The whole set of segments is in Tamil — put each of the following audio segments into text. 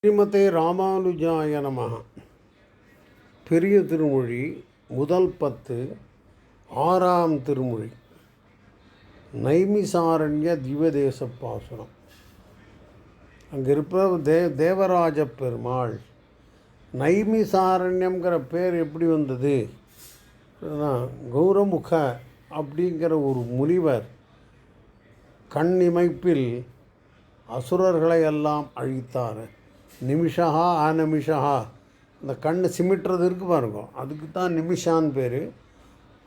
ஸ்ரீமதே ராமானுஜாய நமः. பெரிய திருமொழி முதல் 10 ஆறாம் திருமொழி நைமிசாரண்ய திவ்யதேச பாசுரம். அங்கே இருப்ப தேவராஜ பெருமாள். நைமிசாரண்யங்கிற பேர் எப்படி வந்தது? கௌரமுக அப்படிங்கிற ஒரு முனிவர் கண்ணிமைப்பில் அசுரர்களை எல்லாம் அழித்தார். நிமிஷா அநிமிஷா, அந்த கண்ணு சிமிட்டுறது இருக்கு பாருங்க, அதுக்கு தான் நிமிஷான்னு பேர்.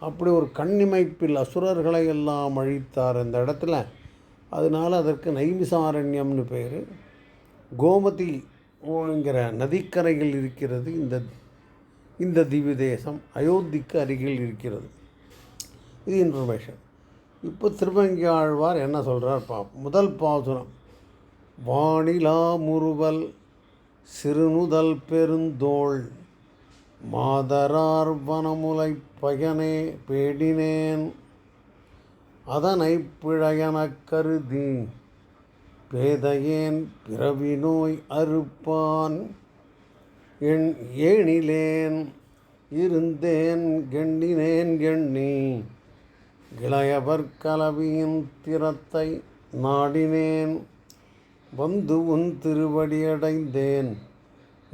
அப்படி ஒரு கண்ணிமைப்பில் அசுரர்களை எல்லாம் அழித்தார் அந்த இடத்துல. அதனால் அதற்கு நைமிசாரண்யம்னு பேர். கோமதிங்கிற நதிக்கரையில் இருக்கிறது இந்த திவ்ய தேசம். அயோத்திக்கு அருகில் இருக்கிறது. இது இன்ஃபர்மேஷன். இப்போ திருமங்கியாழ்வார் என்ன சொல்கிறார் முதல் பாசுரம். வானிலா முறுவல் சிறுநுதல் பெருந்தோள் மாதரார் வனமுலை பயனே பேடினேன் அதனை பிழையனக் கருதி பேதையேன் பிறவி நோய் அறுப்பான் என் ஏணிலேன் இருந்தேன் கெண்டினேன் எண்ணி இளையவர் கலவியின் திறத்தை நாடினேன் வந்து உன் திருவடியடைந்தேன்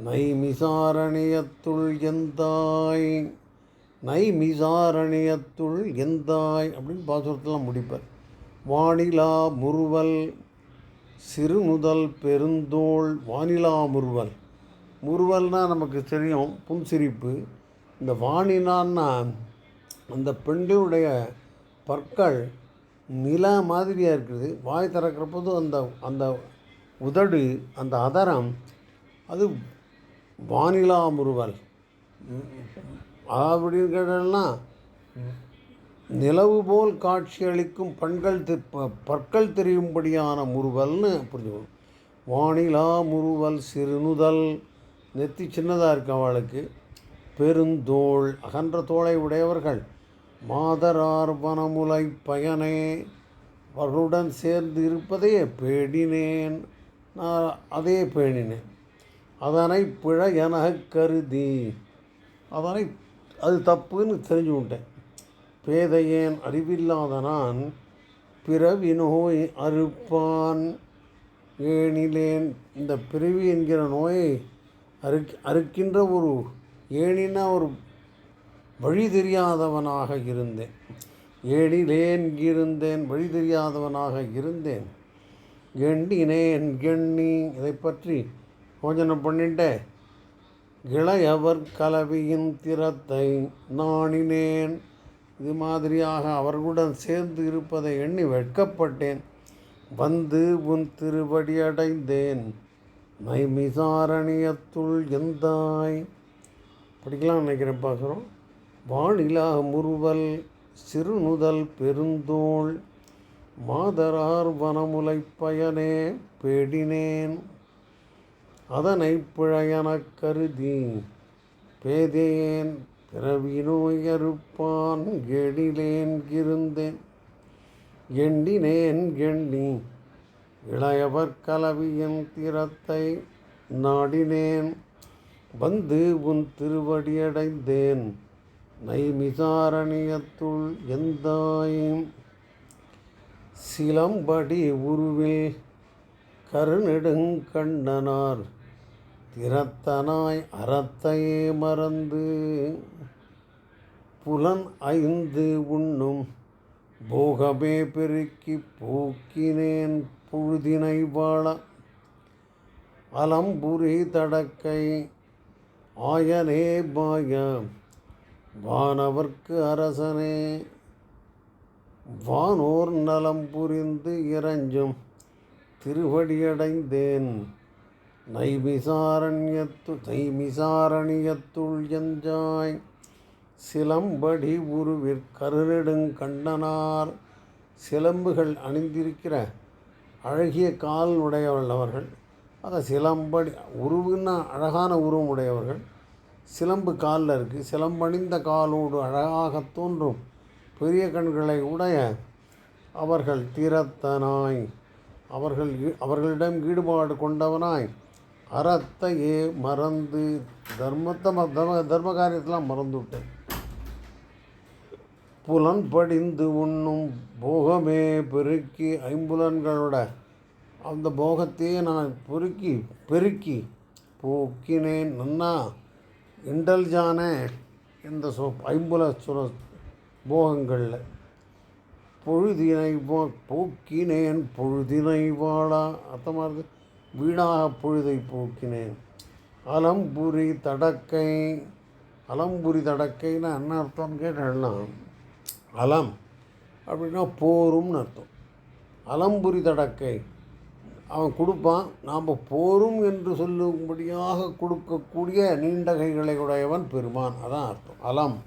நைமிசாரணியத்துள் எந்தாய். நைமிசாரணியத்துள் எந்தாய் அப்படின்னு பாசுரத்தெல்லாம் முடிப்பார். வானிலா முறுவல் சிறுநுதல் பெருந்தோள். வானிலா முறுவல், முறுவல்னால் நமக்கு தெரியும் புன்சிரிப்பு. இந்த வானிலான்னா அந்த பெண்களுடைய பற்கள் நில மாதிரியாக இருக்குது. வாய் திறக்கிறப்போது அந்த உதடு, அந்த அதரம், அது வானிலா முறுவல். அப்படின்னா நிலவு போல் காட்சி அளிக்கும் பற்கள் தெரியும்படியான முறுவல்னு புரிஞ்சுக்கணும். வானிலா முறுவல் சிறுநுதல், நெத்தி சின்னதாக இருக்கு அவளுக்கு. பெருந்தோள், அகன்ற தோளை உடையவர்கள். மாதரார் வனமுலை பயனே, அவர்களுடன் சேர்ந்து இருப்பதையே பேடினேன், நான் அதே பேணினேன். அதனை பிழை என கருதி, அது தப்புன்னு தெரிஞ்சு விட்டேன். பேதையேன், அறிவில்லாத நான், பிறவி நோய் அறுப்பான் ஏணிலேன். இந்த பிறவி என்கிற நோயை அறுக்கின்ற ஒரு ஏணினா ஒரு வழி தெரியாதவனாக இருந்தேன். ஏணிலேன் இருந்தேன், வழி தெரியாதவனாக இருந்தேன். எண்ணினேன் எண்ணி, இதை பற்றி யோசனை பண்ணிட்டே இளையவர் கலவியின் திறத்தை நாணினேன். இது மாதிரியாக அவர்களுடன் சேர்ந்து இருப்பதை எண்ணி வெட்கப்பட்டேன். வந்து உன் திருவடி அடைந்தேன் நைமிசாரணியத்துள் எந்தாய். படிக்கலாம் நினைக்கிறேன் பாசுரம். வானிலா முறுவல் சிறுநுதல் பெருந்தோள் மாதரார் வனமுலை பயனே பேடினேன் அதனை பிழையனக் கருதி பேதையேன் பிறவி நோய் அறுப்பான் எழிலேன் இருந்தேன் எண்ணினேன் எண்ணி இளையவர் கலவியின் திறத்தை நாடினேன். வந்து உன் திருவடியடைந்தேன் நைமிசாரணியத்துள் எந்தாயும். சிலம்படி உருவில் கருநெடுங்கண்ணனார் திறத்தனாய் அறத்தையே மறந்து புலன் 5 உண்ணும் போகமே பெருக்கி போக்கினேன் புழுதினை வாழ. அலம்புரி தடக்கை ஆயனே மாய வானவர்க்கு அரசனே வானோர் நலம் புரிந்து இறைஞ்சும் திருவடியடைந்தேன் நைமிசாரணியத்துள் எந்தாய். சிலம்படி உருவிற் கருநெடுங்கண்ணனார், சிலம்புகள் அணிந்திருக்கிற அழகிய கால் உடையவர்கள். அதை சிலம்படி, உருவுன்னா அழகான உருவம் உடையவர்கள். சிலம்பு காலில் இருக்குது. சிலம்பணிந்த காலோடு அழகாக தோன்றும் பெரிய கண்களை உடைய அவர்கள் திறத்தனாய், அவர்களிடம் ஈடுபாடு கொண்டவனாய் அறத்தையே மறந்து தர்ம காரியத்தெலாம் மறந்து விட்டேன். புலன் படிந்து உண்ணும் போகமே பெருக்கி ஐம்புலன்களோட அந்த போகத்தையே நான் பெருக்கி போக்கினேன். நன்னா இண்டல்ஜானே இந்த ஐம்புல போகங்களில் பொழுதினை போக்கினேன். பொழுதினை வாழா அர்த்தமாக இருக்குது, வீணாக பொழுதை போக்கினேன். அலம்புரி தடக்கைன்னா என்ன அர்த்தம்னு கேட்டேன்னா, அலம் அப்படின்னா போரும்னு அர்த்தம். அலம்புரி தடக்கை அவன் கொடுப்பான், நாம் போரும் என்று சொல்லும்படியாக கொடுக்கக்கூடிய நீண்ட கைகளை உடையவன் பெருமான், அதான் அர்த்தம். அலம்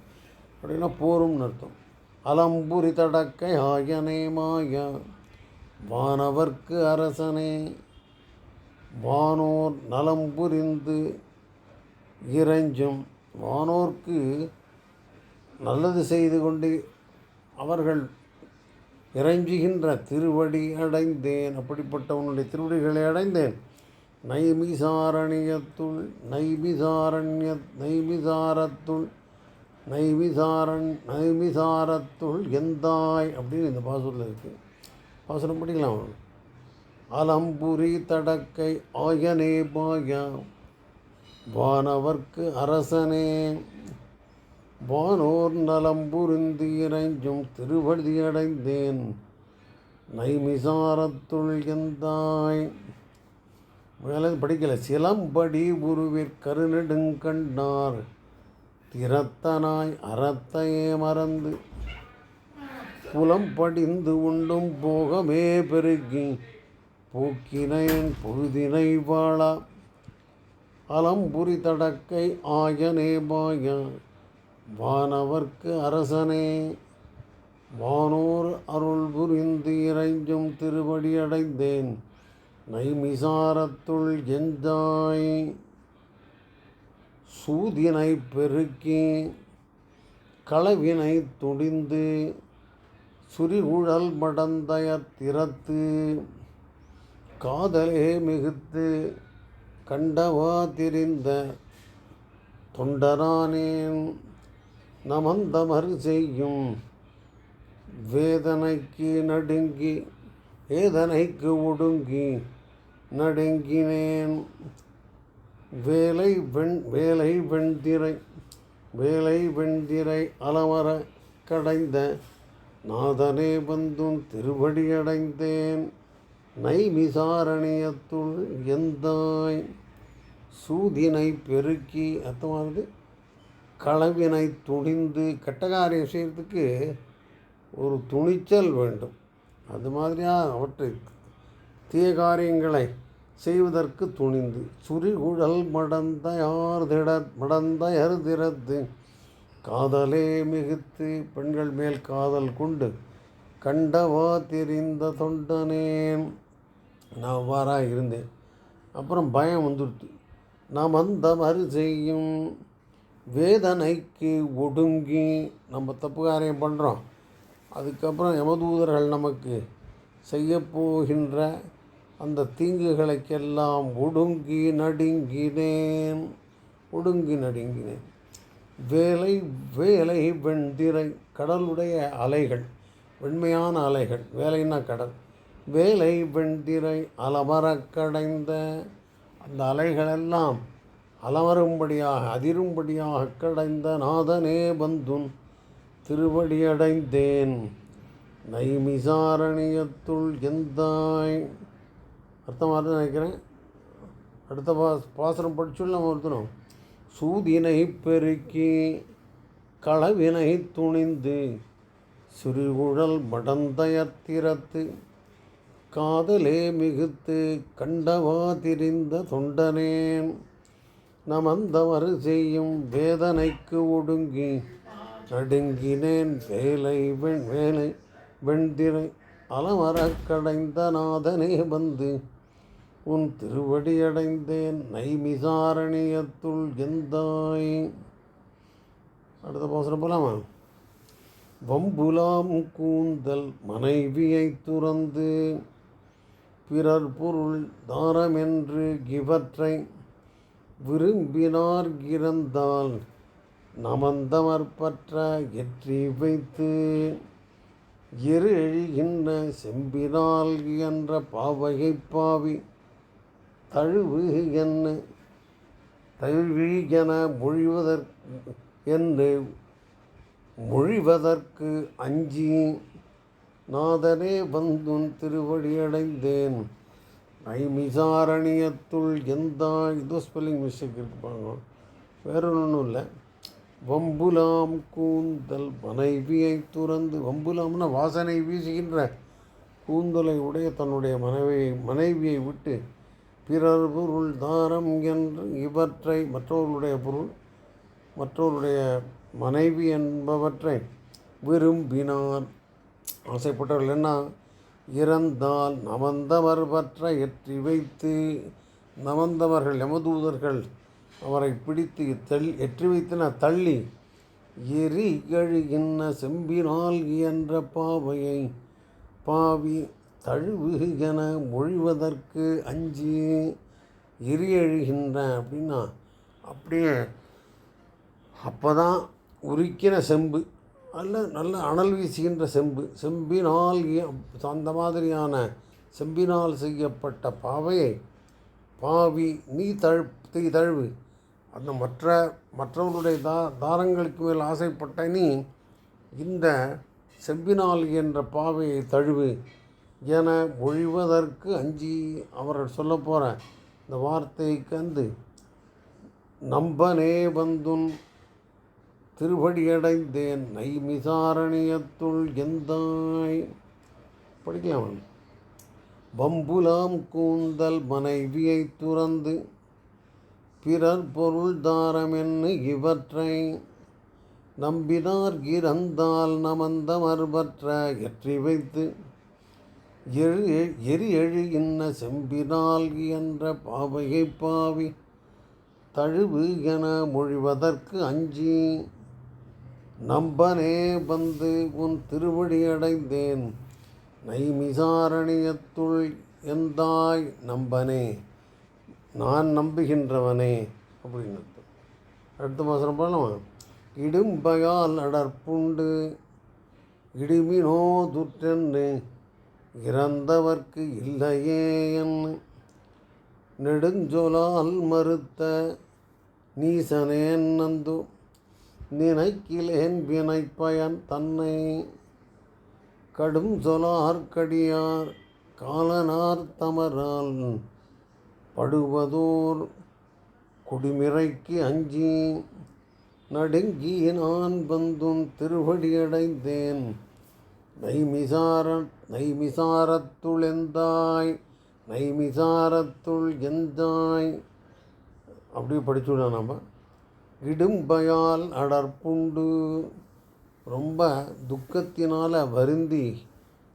அப்படின்னா போரும்னு அர்த்தம். அலம்புரி தடக்கை ஆயனே மாய வானவர்க்கு அரசனே. வானோர் நலம் புரிந்து இறைஞ்சும், வானோர்க்கு நல்லது செய்து கொண்டு அவர்கள் இறைஞ்சுகின்ற திருவடி அடைந்தேன். அப்படிப்பட்ட உன்னுடைய திருவடிகளை அடைந்தேன். நைமிசாரத்துள் எந்தாய் அப்படின்னு இந்த பாசுரத்தில் இருக்குது. பாசுரம் படிக்கலாம். அலம்புரி தடக்கை ஆயனே பாயா வானவர்க்கு அரசனே. வானோர் நலம் புரிந்து இறைஞ்சும் திருவடி அடைந்தேன். நைமிசாரத்துள் எந்தாய். மேலே படிக்கலை. சிலம்படி உருவிற் கருநெடுங்கண்ணார் திறத்தனாய் அறத்தையே மறந்து புலம் படிந்து உண்டும் போகமே பெருகி போக்கினேன் பொழுதினை வாழா. அலம்புரி தடக்கை ஆயனே பாயா வானவர்க்கு அரசனே. வானோர் அருள் புரிந்து இறைஞ்சும் திருவடி அடைந்தேன். நைமிசாரத்துள் எந்தாய். சூதினை பெருக்கி களவினை துடிந்து சுரிகுழல் மடந்தயர் திறத்து காதலே மிகுத்து கண்டவா திரிந்த தொண்டரானேன். நமந்தமர் செய்யும் வேதனைக்கு ஒடுங்கி நடுங்கினேன். வேலை வெண்திரை அலமர கடைந்த நாதனே வந்தும் திருவடி அடைந்தேன். நைமிசாரணியத்துள் எந்தாய். சூதினை பெருக்கி அர்த்தமானது களவினை துணிந்து. கெட்டகாரியம் செய்கிறதுக்கு ஒரு துணிச்சல் வேண்டும். அது மாதிரியாக அவற்றை தீய காரியங்களை செய்வதற்கு துணிந்து. சுரிகுழல் மடந்தயர் திறத்து காதலே மிகுத்து. பெண்கள் மேல் காதல் கொண்டு கண்டவா தெரிந்த தொண்டனேன். நான் அவ்வாறாக இருந்தேன். அப்புறம் பயம் வந்துடுத்து. நாம் அந்த மாதிரி செய்யும் வேதனைக்கு ஒடுங்கி. நம்ம தப்பு காரியம் பண்ணுறோம், அதுக்கப்புறம் யமதூதர்கள் நமக்கு செய்யப்போகின்ற அந்த தீங்குகளுக்கெல்லாம் ஒடுங்கி நடுங்கினேன். வேலை வெண்திரை கடலுடைய அலைகள், வெண்மையான அலைகள். வேலைன்னா கடல். வேலை வெண்திரை அலமரக் கடைந்த அந்த அலைகளெல்லாம் அலமரும்படியாக அதிரும்படியாக கடைந்த நாதனே பந்துன் திருவடி அடைந்தேன். நைமிசாரணியத்துள் எந்தாய். அர்த்தமாக நினைக்கிறேன். அடுத்த பாசனம் படிச்சுள்ள நம்ம ஒருத்தனும். சூதினை பெருக்கி களவினை துணிந்து சிறுகுழல் மடந்தயர் திறத்து காதலே மிகுத்து கண்டவா திரிந்த தொண்டனேன். நமந்தவர் செய்யும் வேதனைக்கு ஒடுங்கி நடுங்கினேன். வேலை வெண்திரை அலமரக் கடைந்த நாதனே வந்து உன் திருவடி அடைந்தேன். நைமிசாரணியத்துள் எந்தாய். அடுத்த பாசனம் போலாமா? வம்புலாம் கூந்தல் மனைவியை துறந்து பிறர் பொருள் தாரமென்று இவற்றை விரும்பினார் இறந்தால் நமந்தமற்பற்ற எற்றி வைத்து எரு எழுகின்ற செம்பினால் என்ற பாவையை பாவி தழுவு என்ன தழுவியென மொழிவதற்கு அஞ்சி நாதனே வந்துன் திருவடியடைந்தேன் நைமிசாரணியத்துள் எந்தா இது ஸ்பெல்லிங் மிஸ்டேக் இருப்பாங்க, வேற ஒன்றும் இல்லை. வம்புலாம் கூந்தல் மனைவியை துறந்து, வம்புலாம்னா வாசனை வீசுகின்ற கூந்தலை உடைய தன்னுடைய மனைவியை விட்டு பிறர் பொருள் தாரம் என்று இவற்றை மற்றவர்களுடைய மனைவி என்பவற்றை விரும்பினார் ஆசைப்பட்டவர்கள் என்ன இறந்தால் நமந்தவர் பற்ற எற்றி வைத்து, நமந்தவர்கள் யமதூதர்கள் அவரை பிடித்து எற்றி வைத்தன தள்ளி எரி எழுகின்ற செம்பினால் என்ற பாவையை பாவி தழுவு என மொழிவதற்கு அஞ்சி எரி எழுகின்ற அப்படின்னா அப்படியே அப்போ தான் உரிக்கிற செம்பு நல்ல அனல் வீசுகின்ற செம்பினால் அந்த மாதிரியான செம்பினால் செய்யப்பட்ட பாவையை பாவி நீ தழுவு. அந்த மற்றவருடைய தாரங்களுக்கு மேல் ஆசைப்பட்ட நீ இந்த செம்பினால் என்ற பாவையை தழுவு என மொழிவதற்கு அஞ்சி அவர்கள் சொல்ல போகிற இந்த வார்த்தைக்கு வந்து நம்பனே வந்துன் திருவடியடைந்தேன் நைமிசாரணியத்துள் எந்தாய். படிக்கலாம். வம்புலாம் கூந்தல் மனைவியை துறந்து பிறர் பொருள் தாரமென்னு இவற்றை நம்பினார் இறந்தால் நமந்தமர்பற்ற எற்றி வைத்து எரி எழுகின்ற செம்பினால் என்ற பாவையை பாவி தழுவு என மொழிவதற்கு அஞ்சி நம்பனே வந்து உன் திருவடியடைந்தேன் நைமிசாரணியத்துள் எந்தாய். நம்பனே நான் நம்புகின்றவனே அப்படின்னு அடுத்த மாதம் பண்ணலாமா. இடும்பயால் அடற்புண்டு இடுமினோ துற்றென்று இறந்தவர்க்கு இல்லையே என்று நெடுஞ்சொலால் மறுத்த நீசனேன் நந்து நினைக்கிலேன் வினைப்பயன் தன்னை கடும் சொலார் கடியார் காலனார் தமரால் படுவதோர் குடிமிரைக்கு அஞ்சி நடுங்கி நான் வந்தும் திருவடியடைந்தேன் நைமிசாரத்துள் எந்தாய். அப்படியே படிச்சுடலாம் நம்ம. இடும்பயால் அடற்புண்டு ரொம்ப துக்கத்தினால் வருந்தி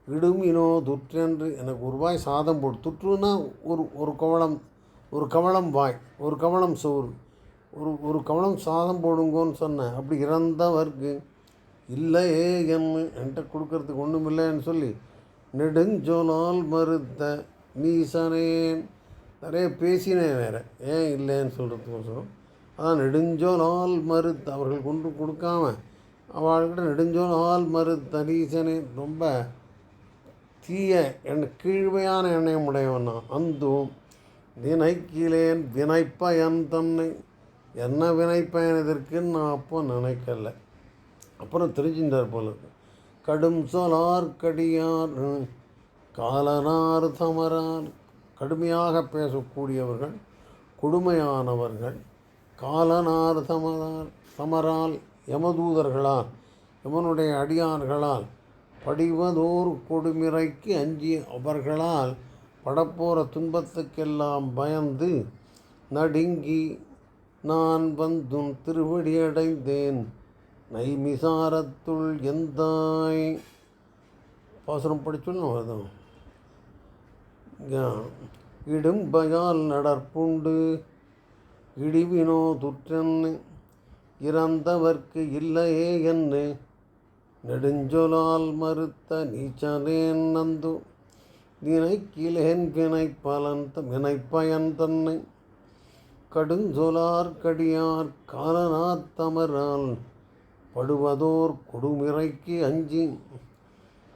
இடுமினோ துற்றென்று எனக்கு ஒரு வாய் சாதம் போடு. துற்றுனா ஒரு கவளம் வாய், ஒரு கவளம் சோறு, ஒரு கவளம் சாதம் போடுங்கன்னு சொன்னேன். அப்படி இறந்தவர்க்கு இல்லையே என்கிட்ட கொடுக்கறதுக்கு ஒன்றும் இல்லைன்னு சொல்லி நெடுஞ்சொலால் மறுத்த நீசனேன் நிறைய பேசினேன் வேறு ஏன் இல்லைன்னு சொல்கிறதுக்கோசரம். அதான் நெடுஞ்சொலால் மறுத்த அவர்கள் கொண்டு கொடுக்காம அவள்கிட்ட நெடுஞ்சொலால் மறுத்த நீசனேன் ரொம்ப தீய கீழ்மையான எண்ணெயம் உடையவனா. அந்தும் நினைக்கிலேன் வினைப்பயன் தன்னை என்ன வினைப்பயன் இதற்குன்னு நான் அப்போ நினைக்கல. அப்புறம் தெரிஞ்சின்றார் போல கடும் சொலார் கடியார் காலனார் தமரார் கடுமையாக பேசக்கூடியவர்கள் கொடுமையானவர்கள் காலனார் தமரால் யமதூதர்களால் யமனுடைய அடியார்களால் படிவதோர் கொடுமிரைக்கு அஞ்சி அவர்களால் படப்போகிற துன்பத்துக்கெல்லாம் பயந்து நடுங்கி நான் வந்தும் திருவடியடைந்தேன் நைமிசாரத்துள் எந்தாய். பாசுரம் படிச்சுன்னு வருதும். இடும்பயால் நடற்புண்டு இடிவினோ துற்றென்னு இறந்தவர்க்கு இல்லையே என்று நெடுஞ்சொலால் மறுத்த நீச்சனேன் நந்து நினைக்கிலேன் வினைப்பயன் தன்னை கடுஞ்சொலார் கடியார் காலனாத்தமரால் படுவதோர் கொடுமிறைக்கு அஞ்சி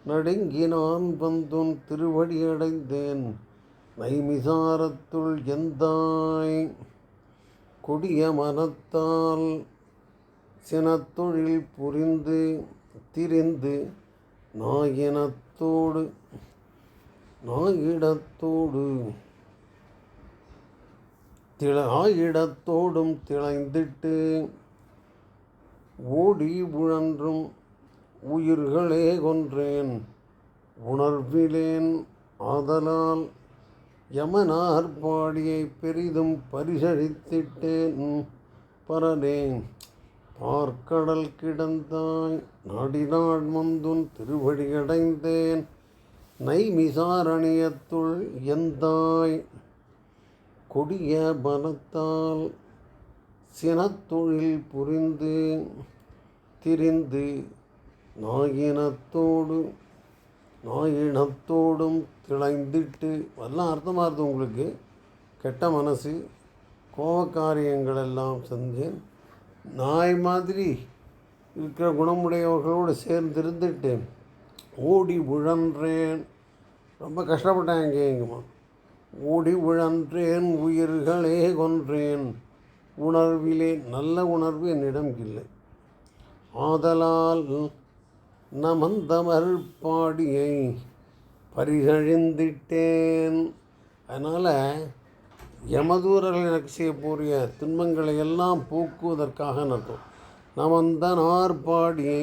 நடுங்கினான் வந்துன் திருவடியடைந்தேன் நைமிசாரத்துள் எந்தாய் கொடிய மனத்தால் சினத்தொழில் புரிந்து திரிந்து நாயிடத்தோடு ஆயிடத்தோடும் திளைந்திட்டு ஓடி உழன்றும் உயிர்களே கொன்றேன் உணர்விலேன் ஆதலால் யமனார் பாடியை பெரிதும் பரிசழித்திட்டேன் பரனே பார்க்கடல் கிடந்தாய் நாடினாள் மந்துன் திருவடியடைந்தேன் நைமிசாரணியத்துள் எந்தாய் கொடிய பலத்தால் சினத்தொழில் புரிந்து திரிந்து நாயினத்தோடும் திளைந்திட்டு எல்லாம் அர்த்தமாக இருந்தது உங்களுக்கு. கெட்ட மனசு, கோபக்காரியங்கள் எல்லாம் செஞ்சேன். நாய் மாதிரி இருக்கிற குணமுடையவர்களோடு சேர்ந்திருந்துட்டு ஓடி உழன்றேன். ரொம்ப கஷ்டப்பட்டேன். எங்கேயுமா ஓடி உழன்றேன் உயிர்களே கொன்றேன் உணர்விலே நல்ல உணர்வு என்னிடம் இல்லை. ஆதலால் நமந்தமர் பாடியை பரிசழிந்திட்டேன். அதனால் யமதூரர்கள் எனக்கு செய்யக்கூடிய துன்பங்களை எல்லாம் போக்குவதற்காக நடத்தும். நமந்தனார் பாடியை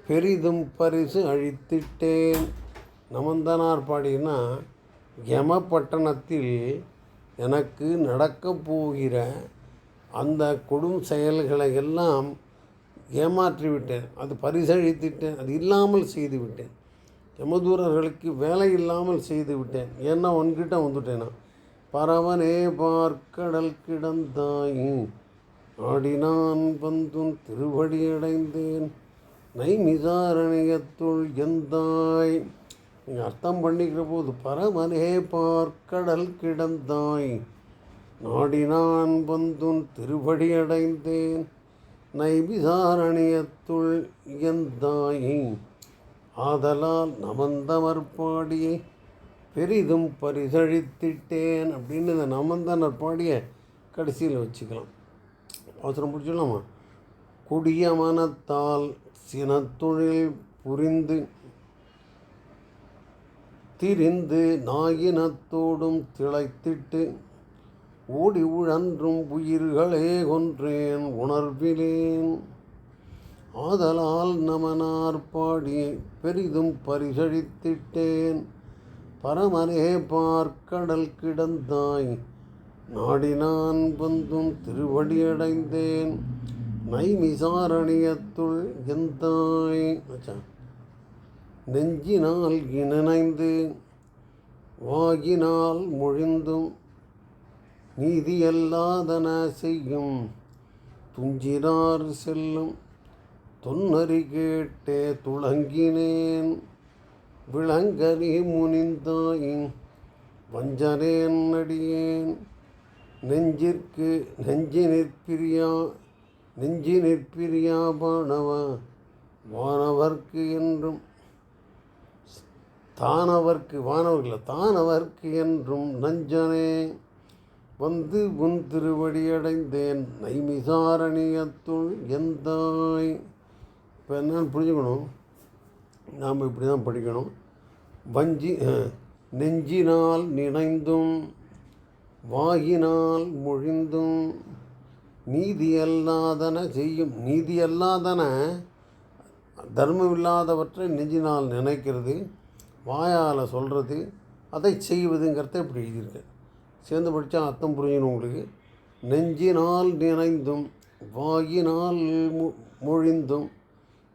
பெரிதும் பரிசு அழித்திட்டேன். நமந்தனார் பாடினா யமபட்டணத்தில் எனக்கு நடக்கப் போகிற அந்த கொடும் செயல்களை எல்லாம் ஏமாற்றிவிட்டேன். அது பரிசழித்திட்டேன். அது இல்லாமல் செய்து விட்டேன். யமதூரர்களுக்கு வேலை இல்லாமல் செய்து விட்டேன். ஏன்னா உன்கிட்ட வந்துட்டேனா. பரவனே பார்க்கடல் கிடந்தாய் ஆடினான் வந்துன் திருவடியடைந்தேன் நைமிசாரணியத்துள் எந்தாய். நீங்கள் அர்த்தம் பண்ணிக்கிற போது பரமனே பார்க்கடல் கிடந்தாய் நாடினான் வந்துன் திருவடியடைந்தேன் நைமிசாரணியத்துள் எந்தாய். ஆதலால் நமந்தமர் பாடியை பெரிதும் பரிசழித்திட்டேன் அப்படின்னு இந்த நமந்தனர் பாடியை கடைசியில் வச்சுக்கலாம். அவசரம் பிடிச்சிடலாமா. கொடிய மனத்தால் சினத்தொழில் புரிந்து திரிந்து நாயினத்தோடும் திளைத்திட்டு ஓடி உழன்றும் உயிர்களே கொன்றேன் உணர்விலேன். ஆதலால் நமனார் பாடியை பெரிதும் பரிசழித்திட்டேன். பரமனே பார்க்கடல் கிடந்தாய் நாடினான் வந்தும் திருவடியடைந்தேன் நைமிசாரணியத்துள் எந்தாய். நெஞ்சினால் இணைந்து வாகினால் மொழிந்தும் நீதியல்லாதன செய்யும் துஞ்சினார் செல்லும் தொன்னறி கேட்டே துளங்கினேன் விளங்கனி முனிந்தாய் வஞ்சனேன் அடியேன் நெஞ்சி நிற்பிரியா வானவர்க்கு என்றும் தானவர்க்கு என்றும் நஞ்சனே வந்து உன் திருவடியடைந்தேன் நைமிசாரணியத்துள் எந்தாய். இப்போ என்னன்னு புரிஞ்சுக்கணும். நாம் இப்படி தான் படிக்கணும். நெஞ்சினால் நினைந்தும் வாயினால் மொழிந்தும் நீதியல்லாதன செய்யும். நீதியல்லாதன தர்மமில்லாதவற்றை நெஞ்சினால் நினைக்கிறது, வாயால் சொல்கிறது, அதை செய்வதுங்கிறத இப்படி எழுதியிருக்கேன். சேர்ந்து படித்தா அர்த்தம் புரிஞ்சணும் உங்களுக்கு. நெஞ்சினால் நினைந்தும் வாயினால் மொழிந்தும்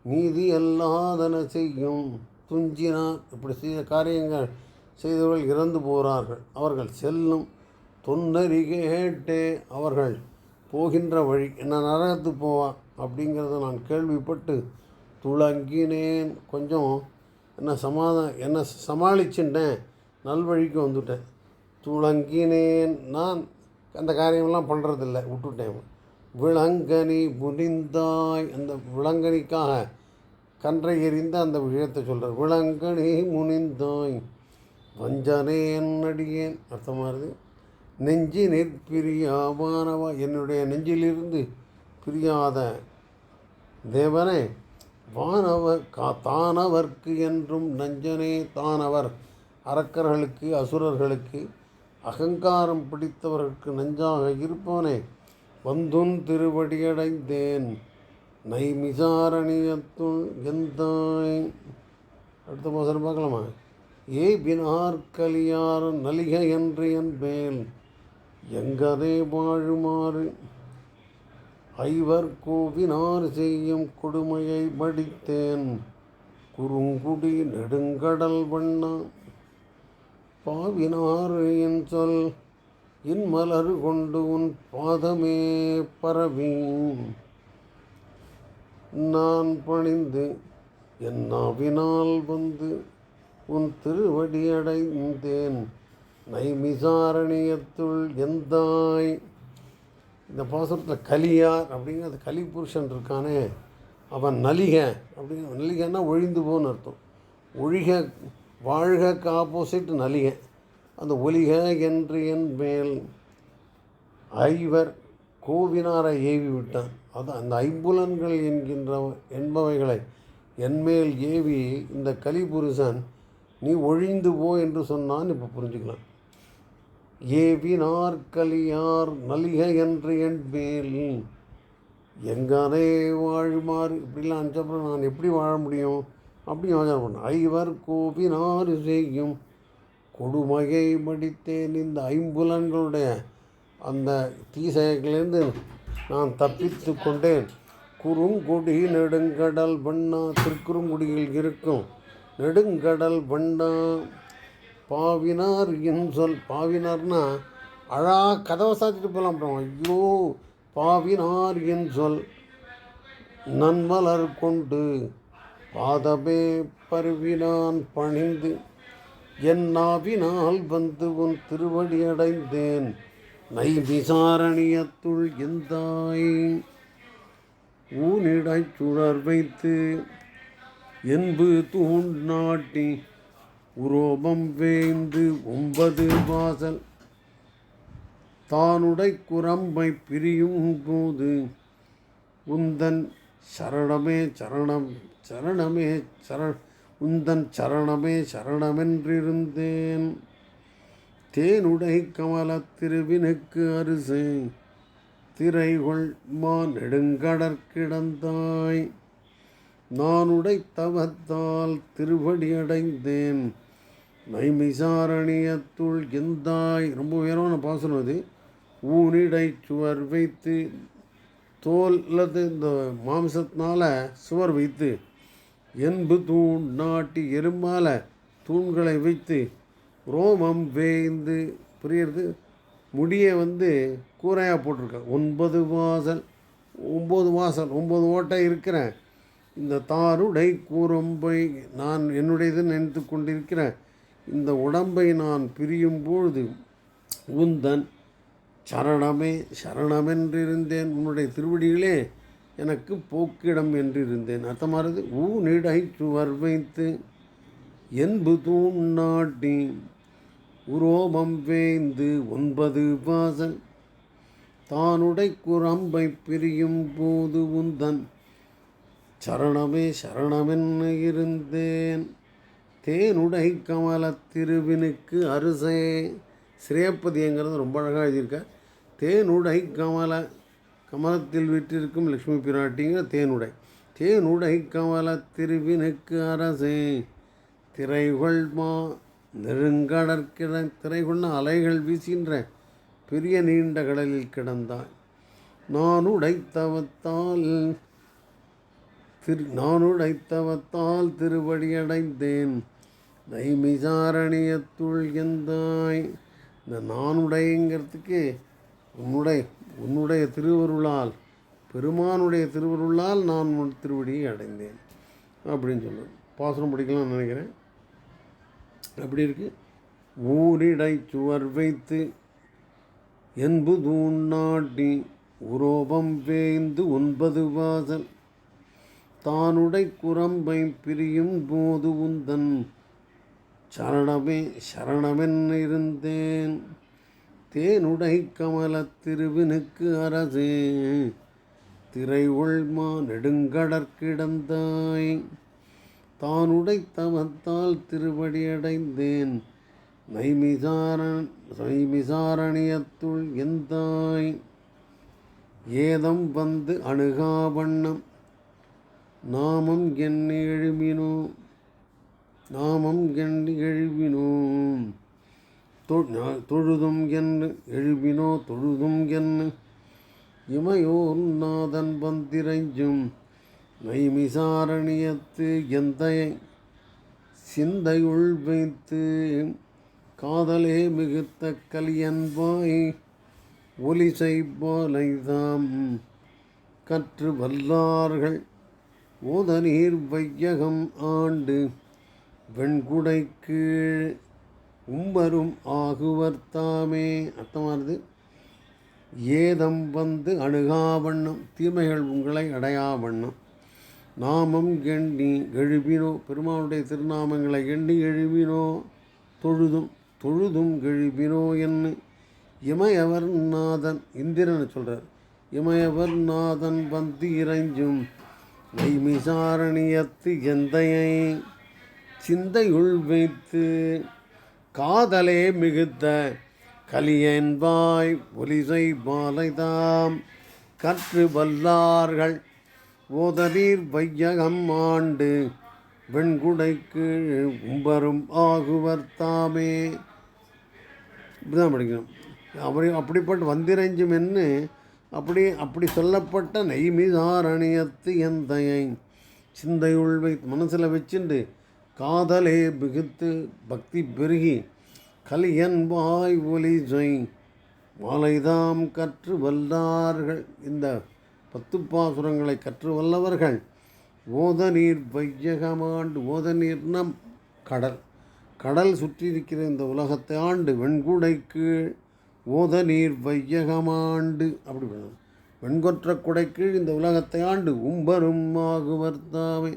நீதியல்லாதன செய்யும் துஞ்சினார். இப்படி செய்த காரியங்கள் செய்தவர்கள் இறந்து போகிறார்கள். அவர்கள் செல்லும் தொன்னறி கேட்டே அவர்கள் போகின்ற வழி என்ன நரகத்துக்கு போவான் அப்படிங்கிறத நான் கேள்விப்பட்டு துளங்கினேன். கொஞ்சம் என்ன சமாளிச்சுட்டேன். நல்வழிக்கு வந்துவிட்டேன். துளங்கினேன் நான் அந்த காரியமெல்லாம் பண்ணுறதில்ல, விட்டுட்டேன். விளங்கனி முனிந்தாய், அந்த விளங்கனிக்காக கன்றை எறிந்த அந்த விஷயத்தை சொல்கிறார். விளங்கனி முனிந்தாய் வஞ்சனேன் அடியேன், அர்த்தமாக இருக்குது. நெஞ்சி பிரியாவானவா, என்னுடைய நெஞ்சிலிருந்து பிரியாத தேவனே, வானவர் தானவர்க்கு என்றும் நஞ்சனே, தானவர் அரக்கர்களுக்கு அசுரர்களுக்கு அகங்காரம் பிடித்தவர்களுக்கு நஞ்சாக இருப்பவனே, வந்துன் திருவடியடைந்தேன் நைமிசாரணியத்துள் எந்தாய். அடுத்த மாதம் பார்க்கலாமா? ஏபினார்கலியார் நலிக என்று என் மேல் எங்கதே வாழுமாறு ஐவர் கோவினார் செய்யும் கொடுமையை மடித்தேன் குறுங்குடி நெடுங்கடல் வண்ணா. பாவினார் என் சொல் இன்மலர் கொண்டு உன் பாதமே பரவி நான் பணிந்து என் நாவினால் வந்து உன் திருவடி அடைந்தேன் நைமிசாரணியத்துள் எந்தாய். இந்த பாசுரத்தில் கலியார் அப்படிங்கிறது கலி புருஷன் இருக்கானே, அவன் நலிக அப்படிங்கிற, நலிகன்னா ஒழிந்து போன்னு அர்த்தம். ஒழிக வாழ்கக்கு ஆப்போசிட் நலிக. அந்த ஒலிக என்று என் மேல் ஐவர் கோவினாரை ஏவி விட்டான். அது அந்த ஐம்புலன்கள் என்பவைகளை என்மேல் ஏவி இந்த கலிபுருஷன் நீ ஒழிந்து போ என்று சொன்னான். இப்போ புரிஞ்சுக்கலாம். ஏவினார் கலியார் நலிக என்று என் மேல் எங்கனே வாழுமாறு, இப்படிலாம் அனுப்பிச்சப்பறம் நான் எப்படி வாழ முடியும் அப்படி யோசனை பண்ணேன். ஐவர் கோவினார் செய்யும் கொடுமையை மடித்தேன். இந்த ஐம்புலன்களுடைய அந்த தீசைகளிலிருந்து நான் தப்பித்து கொண்டேன். குறுங்குடி நெடுங்கடல் வண்ணா, திருக்குறுங்குடியில் இருக்கும் நெடுங்கடல் வண்ணா. பாவினார் என் சொல், பாவினார்னா அழா கதவை சாத்திட்டு போகலாம். அப்புறம் ஐயோ பாவினார் என் சொல் நன்மலர் கொண்டு பாதமே பருவினான் பணிந்து என் நாவினால் வந்து உன் திருவடி அடைந்தேன் நைமிசாரணியத்துள் எந்தாய். ஊனிடை சுழர் வைத்து என்பு தூண் நாட்டி உரோபம் வேந்து 9 வாசல் தானுடை குரம்பை பிரியும் போது உந்தன் சரணமே சரணம் சரணமே உந்தன் சரணமே சரணமென்றிருந்தேன். தேனுடை கமல திருவினுக்கு அரிசை திரைகொள் மா நெடுங்கடற்கிடந்தாய். நானுடை தவத்தால் திருவடி அடைந்தேன் நைமிசாரணியத்துள் எந்தாய். ரொம்ப உயரமான பாசனம் அது. ஊனிடை சுவர் வைத்து, தோல் அல்லது இந்த மாம்சத்தினால சுவர் வைத்து, என்பு தூண் நாட்டி எறும்பால தூண்களை வைத்து, ரோமம் வேய்ந்து புரியுறது முடியை கூரையாக போட்டிருக்கேன். 9 வாசல் 9 வாசல் 9 ஓட்டை இருக்கிறேன். இந்த தாருடை கூரம்பை நான் என்னுடையது நினைத்து கொண்டிருக்கிறேன். இந்த உடம்பை நான் பிரியும் பொழுது உந்தன் சரணமே சரணமென்றிருந்தேன். உன்னுடைய திருவடிகளே எனக்கு போக்கிடம் என்றிருந்தேன். அர்த்தமானது ஊனிடை சுவர் வைத்து என்பு தூண் நாட்டி உரோமம் வேய்ந்து 9 வாசல் தானுடை குரம்பை பிரியும் போது உந்தன் சரணமே சரணமென்னு இருந்தேன். தேனுடை கமல திருவினுக்கு அரிசே. ஸ்ரேயப்பதிங்கிறது ரொம்ப அழகாக எழுதியிருக்க. தேனுடை கமலத்தில் விட்டிருக்கும் லக்ஷ்மி பிராட்டிங்கிற தேனுடை. தேனுடை கமல திருவினுக்கு அரசே திரைகொள் மா நெருங்கடற்கிட. திரைகொள்னா அலைகள் வீசுகின்ற பெரிய நீண்ட கடலில் கிடந்தாய். நானுடைத்தவத்தால் திருவடியடைந்தேன் நைமிசாரணியத்துள் எந்தாய். இந்த நானுடைங்கிறதுக்கு உன்னுடைய திருவருளால், பெருமானுடைய திருவருளால் நான் உன் திருவடியை அடைந்தேன் அப்படின்னு சொல்லுவேன். பாசுரம் படிக்கலாம்னு நினைக்கிறேன். அப்படி இருக்குது. ஊரிடை சுவர் வைத்து என்பு தூண் நாட்டி உரோபம் வேய்ந்து 9 வாசல் தானுடை குரம்பை பிரியும் போது உந்தன் சரணமே சரணமென் இருந்தேன். தேனுடை கமலத் திருவினுக்கு அரசே திரை உள்மா நெடுங்கடற்கிடந்தாய் தானுடை தவத்தால் திருவடியடைந்தேன். நைமிசாரணியத்துள் எந்தாய் ஏதம் வந்து அணுகாவண்ணம் நாமம் எண்ணி எழுவினோ தொழுதும் என்று தொழுதும் என்று இமையோர் நாதன் வந்திரைஞ்சும் நைமிசாரணியத்து எந்தையை சிந்தையுள் வைத்து காதலே மிகுத்த கலியன்பாய் ஒலிசை பாலைதாம் கற்று வல்லார்கள் ஓதநீர் வையகம் ஆண்டு வெண்குடை கீழ் உம்பரும் ஆகுவர் தாமே. அர்த்தமானது, ஏதம் வந்து அணுகாவண்ணம் தீமைகள் உங்களை அடையாவண்ணம் நாமம் எண்ணி எழுவினோ பெருமானுடைய திருநாமங்களை எண்ணி எழுவினோ தொழுதும் எழுவினோ என்று இமையவர் நாதன் இந்திரன் சொல்கிறார். இமையவர் நாதன் வந்து இறைஞ்சும் நைமிசாரணியத்து எந்தையை சிந்தையுள் வைத்து காதலே மிகுத்த கலியன்பாய் ஒலிசை பாலைதாம் கற்று வல்லார்கள் ஓதநீர் வையகம் ஆண்டு வெண்குடைக்கு உம்பரும் ஆகுவர் தாமே. இப்படிதான் படிக்கணும். அப்படிப்பட்ட வந்திரைஞ்சும் என்ன அப்படி சொல்லப்பட்ட நைமிசாரணியத்து எந்தையை சிந்தையுள் வைத்து மனசில் வச்சுண்டு காதலே மிகுத்து பக்தி பெருகி கலியன்பாய் ஒலிசை மாலைதாம் கற்று வல்லார்கள் இந்த 10 பாசுரங்களை கற்று வல்லவர்கள் ஓதநீர் வையகமாண்டு ஓதநீர்னம் கடல் சுற்றியிருக்கிற இந்த உலகத்தை ஆண்டு வெண்குடைக்கு ஓதநீர் வையகமாண்டு அப்படி பண்ணணும். வெண்கொற்ற குடைக்கீழ் இந்த உலகத்தை ஆண்டு உம்பரும் ஆகுவர் தாமே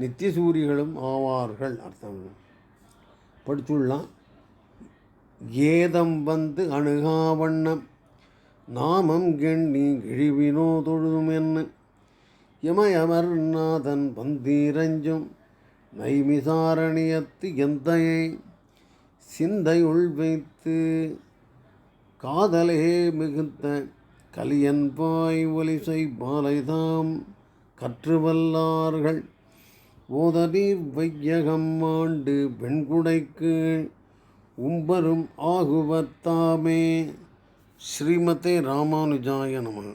நித்திய சூரிகளும் ஆவார்கள். அர்த்தம் படிச்சுள்ளாம். ஏதம் வந்து அணுகாவண்ணம் நாமம் எண்ணி இழிவினோ தொழுதும் என்ன இமயவர் நாதன் வந்தீரஞ்சும் நைமிசாரணியத்து எந்தையை சிந்தையுள் வைத்து காதலே மிகுத்த கலியன்பாய் ஒலிசை பாலைதாம் கற்று வல்லார்கள் ஓதநீர் வையகம் ஆண்டு வெண்குடைக்கு உம்பரும் ஆகுவர் தாமே. ஸ்ரீமதே ராமானுஜாய நமः.